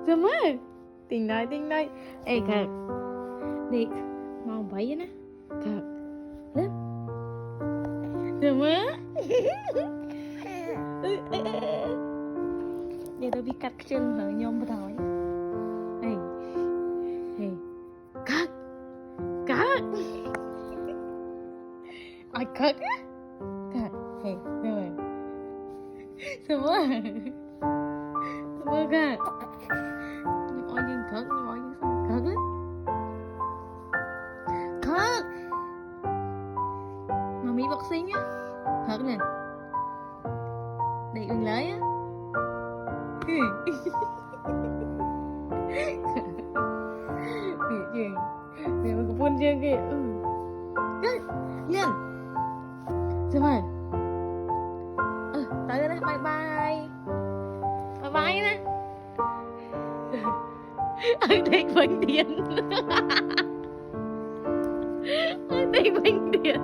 Semua tinggal kak dik mau bayi na kak lên semua để tôi biết cắt chân hở nhôm bắt đầu hey hey cắt ai cắt cắt hey rồi semua cắt nhưng ôi nhưng cắt cắt lên cắt mami boxing á cắt nè để mình lấy á Dia pun dia ke. Lian. Sama. Tới đây bye bye. Bye bye nè. Đây bệnh điện. Đây bệnh điện.